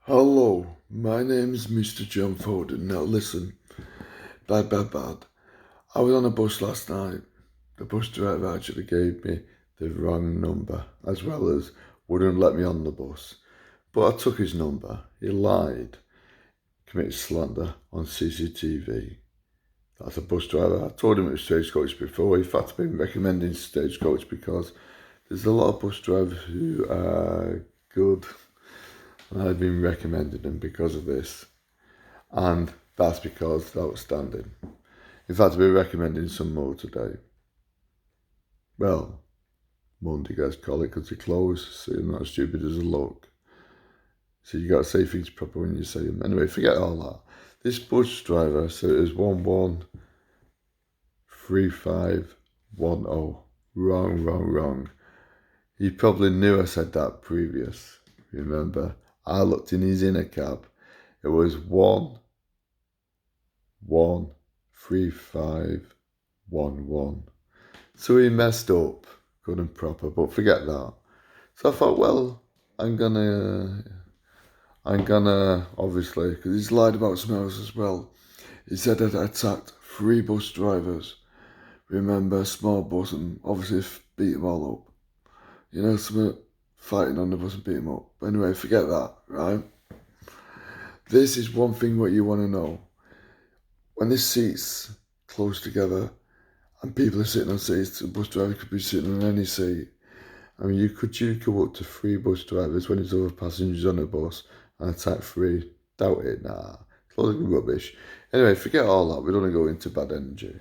Hello, my name's Mr. John Foden. Now listen, bad. I was on a bus last night. The bus driver actually gave me the wrong number, as well as wouldn't let me on the bus. But I took his number. He lied, committed slander on CCTV. That's a bus driver. I told him it was Stagecoach before. In fact, I've been recommending Stagecoach because there's a lot of bus drivers who are good. And I've been recommending them because of this. And that's because they're outstanding. In fact, I'll be recommending some more today. Well, Monday guys call it because they close, so you're not as stupid as a look. So you got to say things proper when you say them. Anyway, forget all that. This bus driver said it was 113510. Wrong. He probably knew I said that previous. Remember, I looked in his inner cab. It was 113511. So he messed up, good and proper, but forget that. So I thought, well, I'm gonna obviously, because he's lied about something else as well. He said that I attacked 3 bus drivers. Remember, small bus, and obviously beat them all up. You know, some fighting on the bus and beat them up. But anyway, forget that, right? This is one thing what you want to know. When the seats close together and people are sitting on seats, the bus driver could be sitting on any seat. I mean, you could go up to 3 bus drivers when there's other passengers on a bus and attack 3. Doubt it, nah. It's all rubbish. Anyway, forget all that. We don't want to go into bad energy.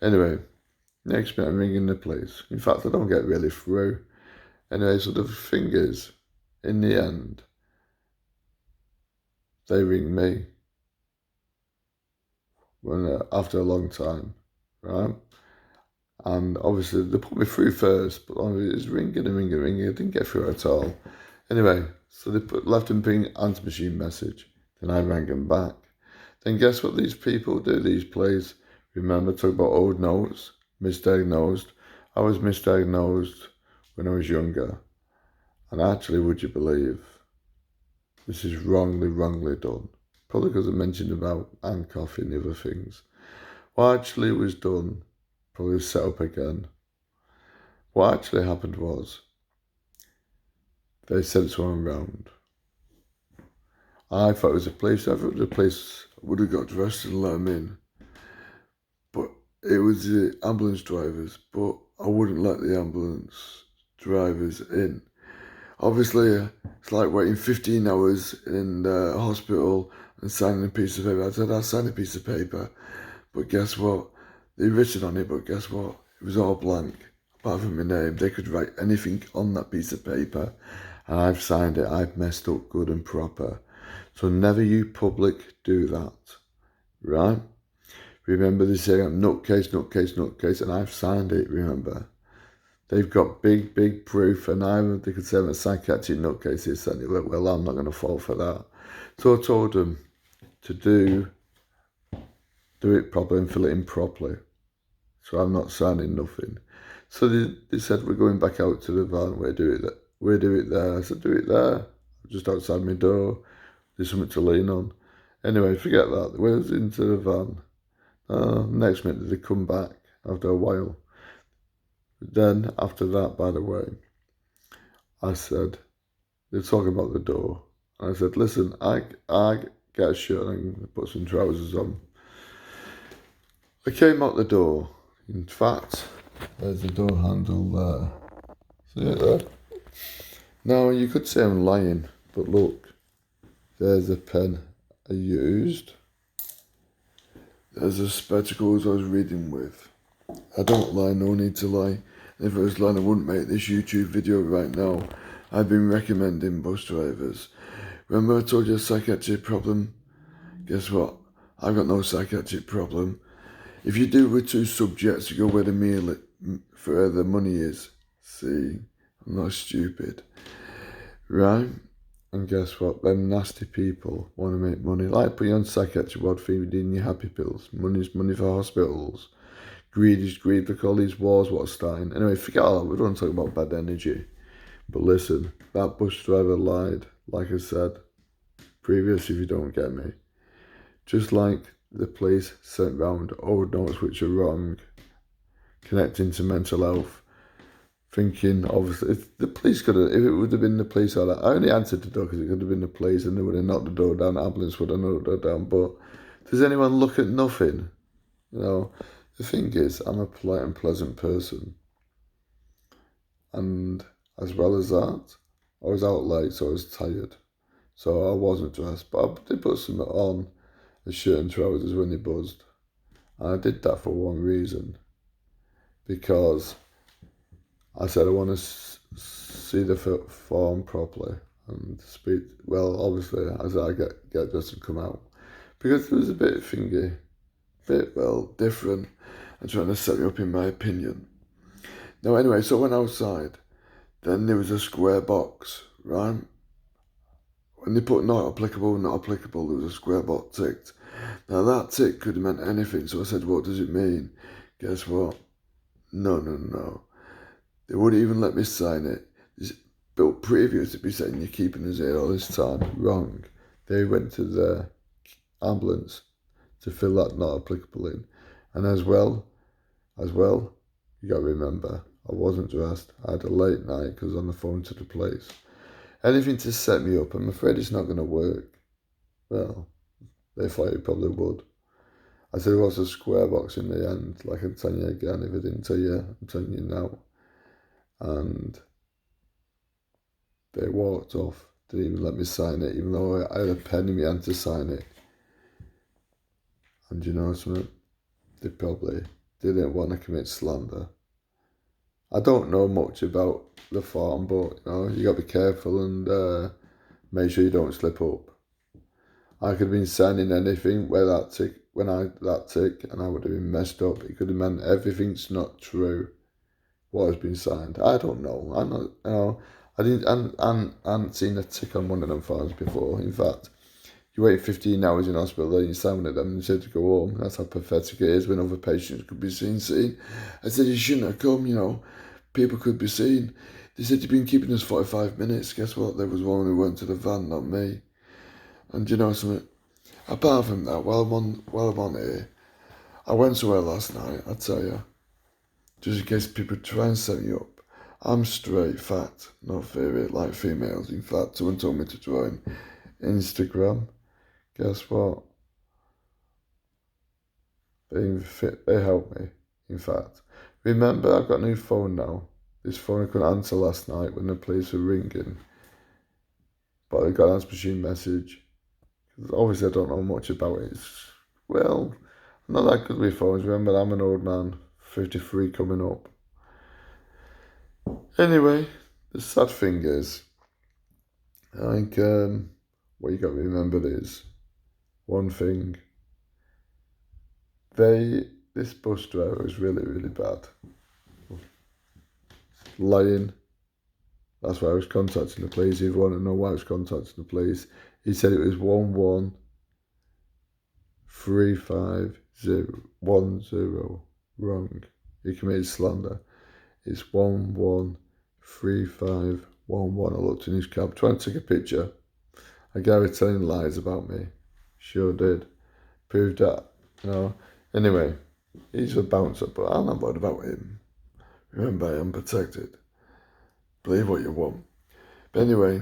Anyway, next minute I'm ringing the police. In fact, I don't get really through. Anyway, so the thing is, in the end, they ring me when after a long time, right? And obviously they put me through first, but it was ringing. I didn't get through at all. Anyway, so they left and ping answer machine message. Then I rang them back. Then guess what these people do, these plays? Remember, talk about old notes, misdiagnosed. I was misdiagnosed when I was younger. And actually, would you believe, this is wrongly done. Probably because I mentioned about and coffee and other things. What actually was done, probably set up again. What actually happened was, they sent someone round. I thought it was a police. I thought the police would have got dressed and let him in. But it was the ambulance drivers. But I wouldn't let the ambulance drivers in. Obviously, it's like waiting 15 hours in the hospital and signing a piece of paper. I said, I'll sign a piece of paper. But guess what? They'd written on it, but guess what? It was all blank. Apart from my name, they could write anything on that piece of paper. And I've signed it. I've messed up good and proper. So never you public do that. Right? Remember they say I'm nutcase, and I've signed it, remember? They've got big proof, and they could say I'm a psychiatric nutcase. They said, well, I'm not going to fall for that. So I told them to do it properly and fill it in properly. So I'm not signing nothing. So they said, we're going back out to the van, we'll do it there. I said, do it there, just outside my door. There's something to lean on. Anyway, forget that. They went into the van. Next minute, they come back after a while. Then, after that, by the way, I said, they're talking about the door. I said, listen, I get a shirt and put some trousers on. I came out the door. In fact, there's the door handle there. See it there? Now, you could say I'm lying, but look, there's a pen I used. There's the spectacles I was reading with. I don't lie, no need to lie. If I was lying, I wouldn't make this YouTube video right now. I've been recommending bus drivers. Remember I told you a psychiatric problem? Guess what? I've got no psychiatric problem. If you do with 2 subjects, you go where the money is. See, I'm not stupid. Right? And guess what? Them nasty people want to make money. Like put you on psychiatric ward feeding you happy pills. Money's money for hospitals. Greed is greed. Look at all these wars what's starting. Anyway, forget all that. We don't talk about bad energy. But listen, that bus driver lied, like I said. previous, if you don't get me. Just like the police sent round old notes which are wrong, connecting to mental health, thinking, obviously, if the police could have, if it would have been the police, I only answered the door because it could have been the police and they would have knocked the door down, the ambulance would have knocked the door down, but does anyone look at nothing? You know, the thing is, I'm a polite and pleasant person. And as well as that, I was out late, so I was tired. So I wasn't dressed, but I did put something on, a shirt and trousers when they buzzed. And I did that for one reason. Because I said I want to see the form properly and speak, well, obviously, as I get dressed and come out. Because it was a bit thingy, different, and trying to set me up in my opinion. Now, anyway, so I went outside. Then there was a square box, right? When they put not applicable, there was a square box ticked. Now, that tick could have meant anything, so I said, what does it mean? Guess what? No. They wouldn't even let me sign it. But previous to be saying you're keeping us here all this time, wrong. They went to the ambulance to fill that not applicable in. And as well, you got to remember, I wasn't dressed. I had a late night because I was on the phone to the police. Anything to set me up, I'm afraid it's not going to work. Well, they thought it probably would. I said it was a square box in the end, like I'm telling you again. If I didn't tell you, I'm telling you now. And they walked off. Didn't even let me sign it, even though I had a pen in my hand to sign it. And you know something? They probably didn't want to commit slander. I don't know much about the farm, but you got to be careful and make sure you don't slip up. I could have been signing anything where that tick, and I would have been messed up. It could have meant everything's not true. What has been signed? I don't know. I'm not. I hadn't seen a tick on one of them farms before. In fact, you wait 15 hours in hospital, then you sign one of them and you said to go home. That's how pathetic it is when other patients could be seen. I said you shouldn't have come. People could be seen. They said you've been keeping us 45 minutes. Guess what? There was one who went to the van, not me. And you know something? Apart from that, while I'm on here, I went somewhere last night, I tell you, just in case people try and set me up. I'm straight, fat, not fairy like females. In fact, someone told me to join Instagram. Guess what? They helped me, in fact. Remember, I've got a new phone now. This phone I couldn't answer last night when the police were ringing. But I got an answer machine message. Obviously, I don't know much about it. I'm not that good with phones. Remember, I'm an old man, 53 coming up. Anyway, the sad thing is, I think what you got to remember is one thing. This bus driver is really, really bad. Lying. That's why I was contacting the police. If you want to know why I was contacting the police, he said it was 1135010. Wrong. He committed slander. It's 113511. I looked in his cab, trying to take a picture. A guy was telling lies about me. Sure did. Proved that. Anyway, he's a bouncer, but I'm not bothered about him. Remember, I am protected. Believe what you want. But anyway,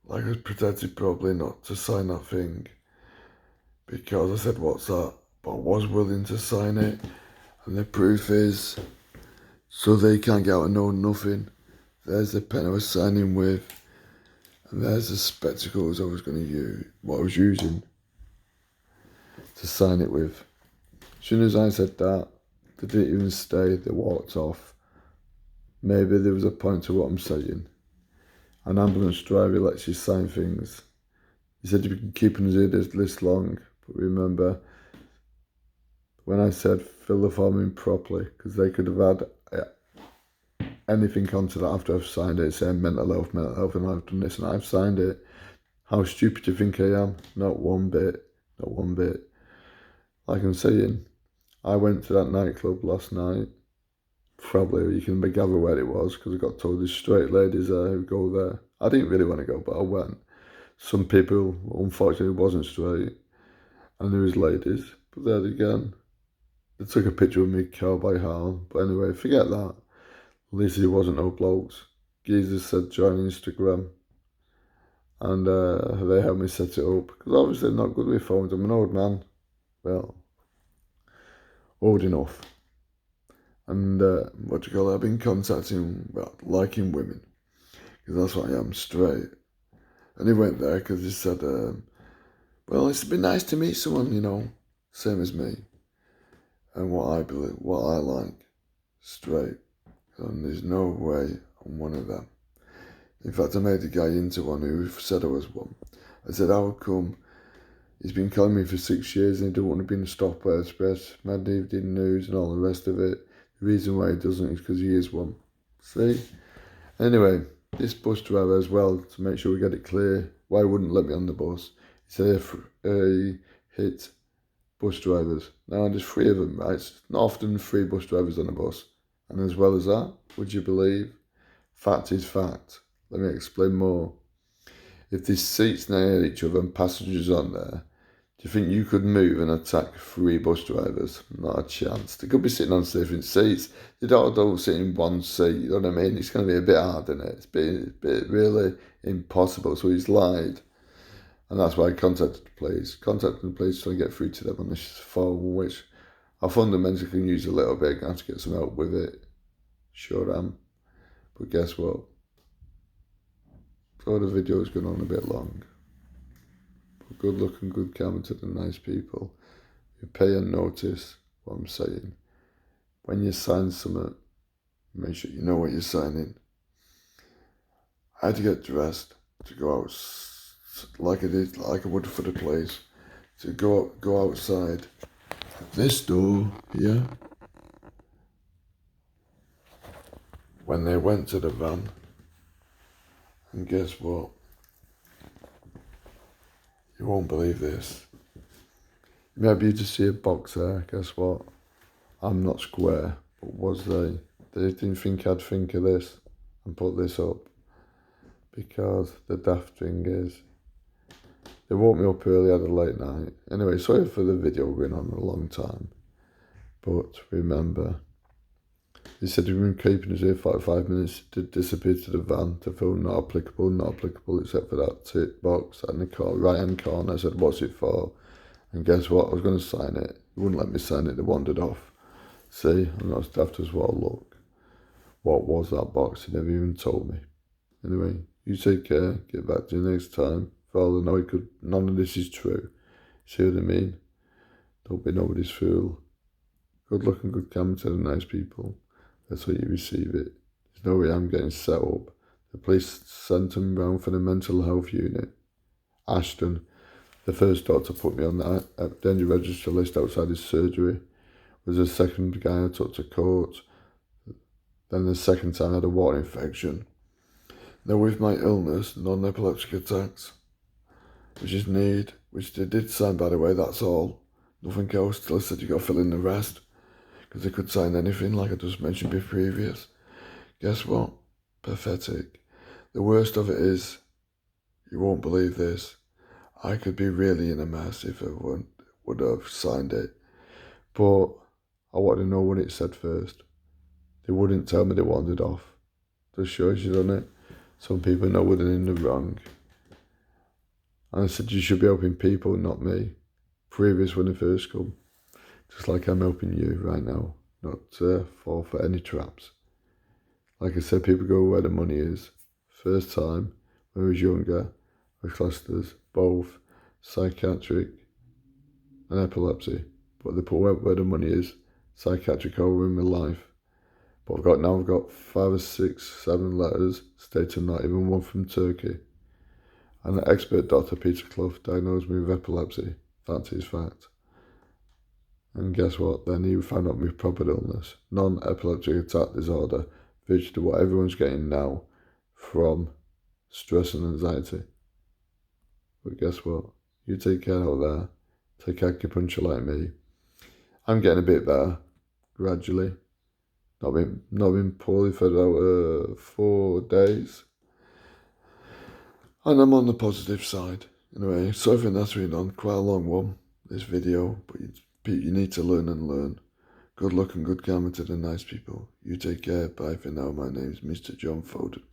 like I was protected probably not to sign that thing. Because I said, what's that? But I was willing to sign it. And the proof is, so they can't get out and know nothing. There's the pen I was signing with. And there's the spectacles I was going to use, what I was using to sign it with. As soon as I said that, they didn't even stay, they walked off. Maybe there was a point to what I'm saying. An ambulance driver lets you sign things. He said you've been keeping us here this long, but remember, when I said fill the form in properly, because they could have had anything onto that after I've signed it, saying mental health, and I've done this and I've signed it. How stupid do you think I am? Not one bit. Like I'm saying, I went to that nightclub last night. Probably you can gather where it was because I got told there's straight ladies there who go there. I didn't really want to go, but I went. Some people, unfortunately, wasn't straight, and there was ladies. But then again, they took a picture of me, Cowboy Hall. But anyway, forget that. At least it wasn't no blokes. Jesus said join Instagram, and they helped me set it up. Because obviously I'm not good with phones. I'm an old man. Well, old enough. And what do you call it? I've been contacting, well, liking women. Because that's what I am, straight. And he went there because he said, well, it's been nice to meet someone, you know, same as me. And what I believe, what I like, straight. And there's no way I'm one of them. In fact, I made a guy into one who said I was one. I said, how come he's been calling me for 6 years and he don't want to be in the Stopwell Express, Mad Evening News and all the rest of it. The reason why he doesn't is because he is one. See? Anyway, this bus driver as well, to make sure we get it clear, why he wouldn't let me on the bus. He said he hit bus drivers. Now there's 3 of them, right? It's not often 3 bus drivers on a bus. And as well as that, would you believe? Fact is fact. Let me explain more. If there's seats near each other and passengers on there, do you think you could move and attack 3 bus drivers? Not a chance. They could be sitting on different seats. They don't sit in one seat, you know what I mean? It's going to be a bit hard, isn't it? It's a bit really impossible. So he's lied. And that's why I contacted the police. Contacted the police trying to get through to them on this phone, which I fundamentally can use a little bit. I have to get some help with it. Sure am. But guess what? So the video's gone on a bit long. But good luck and good karma to the nice people who pay and notice what I'm saying. When you sign something, make sure you know what you're signing. I had to get dressed to go out like I did, like I would for the place. To go outside. This door here. When they went to the van, and guess what? You won't believe this. Maybe you just see a box there. Guess what? I'm not square, but was they? They didn't think I'd think of this and put this up. Because the daft thing is, they woke me up early, had a late night. Anyway, sorry for the video going on a long time. But remember, they said we've been keeping us here 45 minutes to disappear to the van to film not applicable except for that tick box in the right hand corner. I said, what's it for? And guess what? I was going to sign it. They wouldn't let me sign it, they wandered off. See, I'm not as daft as what I look. What was that box? They never even told me. Anyway, you take care, get back to you next time. For all I know, none of this is true. See what I mean? Don't be nobody's fool. Good luck and good karma to the nice people. That's how you receive it. There's no way I'm getting set up. The police sent him round for the mental health unit. Ashton, the first doctor put me on the danger register list outside his surgery, was the second guy I took to court. Then the second time I had a water infection. Now with my illness, non-epileptic attacks, which is need, which they did sign by the way, that's all. Nothing else, till I said you got to fill in the rest. Because they could sign anything like I just mentioned before previous. Guess what? Pathetic. The worst of it is, you won't believe this, I could be really in a mess if I would have signed it. But I wanted to know what it said first. They wouldn't tell me they wandered off. Just shows you, doesn't it? Some people know when they're in the wrong. And I said, you should be helping people, not me. Previous when they first come. Just like I'm helping you right now. Not fall for any traps. Like I said, people go where the money is. First time, when I was younger, I classed as both psychiatric and epilepsy. But they put where the money is, psychiatric over in my life. But I've got 5 or 6, 7 letters stating not even one from Turkey. And the expert Dr. Peter Clough diagnosed me with epilepsy. Fact is fact. And guess what? Then he found out my proper illness. Non-epileptic attack disorder. Which to what everyone's getting now from stress and anxiety. But guess what? You take care out there. Take acupuncture like me. I'm getting a bit better. Gradually. Not been poorly for about 4 days. And I'm on the positive side. Anyway, so I think that's been on quite a long one, this video, but you need to learn and learn. Good luck and good karma to the nice people. You take care. Bye for now. My name's Mr. John Foden.